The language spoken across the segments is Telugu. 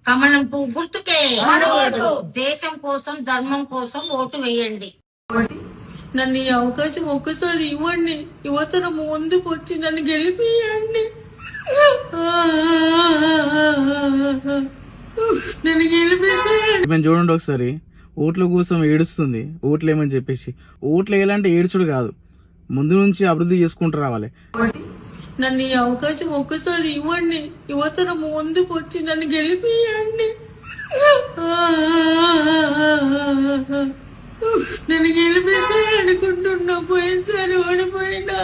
కమలం పువ్వు గుర్తుకే దేశం కోసం ధర్మం కోసం ఓటు వేయండి. నన్ను ఈ అవకాశం ఒక్కసారి ఇవ్వండి. యువతరం ముందుకు వచ్చి నన్ను గెలిపియండి. నన్ను గెలిపిస్తే చూడండి ఒకసారి ఓట్ల కోసం ఏడుస్తుంది. ఓట్లు ఏమని చెప్పేసి ఓట్లు వేయాలంటే ఏడ్చుడు కాదు, ముందు నుంచి అభివృద్ధి చేసుకుంటూ రావాలి. నన్ను ఈ అవకాశం ఒక్కసారి ఇవ్వండి. యువతరం ముందుకు వచ్చి నన్ను గెలిపియండి. నన్ను గెలిపిస్తే అనుకుంటున్నా, పోయినసారి ఓడిపోయినా.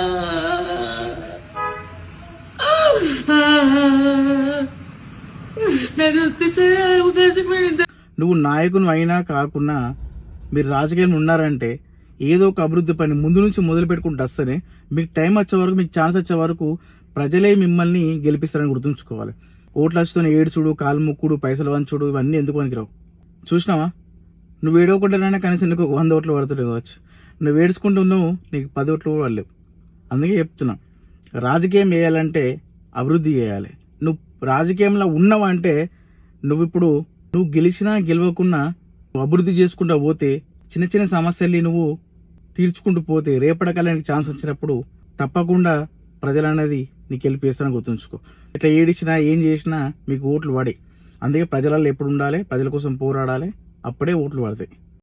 నాకు ఒక్కసారి అవకాశం పెడతా. నువ్వు నాయకుని అయినా కాకున్నా మీరు రాజకీయాలు ఉన్నారంటే ఏదో ఒక అభివృద్ధి పని ముందు నుంచి మొదలు పెట్టుకుంటూ వస్తేనే మీకు టైం వచ్చే వరకు, మీకు ఛాన్స్ వచ్చే వరకు ప్రజలే మిమ్మల్ని గెలిపిస్తారని గుర్తుంచుకోవాలి. ఓట్లు వచ్చుతో ఏడుచుడు, కాలు ముక్కుడు, పైసలు వంచుడు ఇవన్నీ ఎందుకు పనికిరావు. చూసినావా, నువ్వు ఏడవకుండానైనా కనీసం నీకు 100 ఓట్లు పడుతుండే కావచ్చు. నువ్వు ఏడ్చుకుంటున్నావు, నీకు 10 ఓట్లు కూడా పడలేవు. అందుకే చెప్తున్నా, రాజకీయం చేయాలంటే అభివృద్ధి చేయాలి. నువ్వు రాజకీయంలో ఉన్నావంటే నువ్వు గెలిచినా గెలవకున్నా అభివృద్ధి చేసుకుంటూ పోతే, చిన్న చిన్న సమస్యల్ని నువ్వు తీర్చుకుంటూ పోతే రేపటికల్లా నీకు ఛాన్స్ వచ్చినప్పుడు తప్పకుండా ప్రజలు అనేది నీకు గెలిపేస్తారని గుర్తుంచుకో. ఇట్లా ఏడిచినా ఏం చేసినా మీకు ఓట్లు పడే. అందుకే ప్రజలలో ఎప్పుడు ఉండాలి, ప్రజల కోసం పోరాడాలి, అప్పుడే ఓట్లు పడతాయి.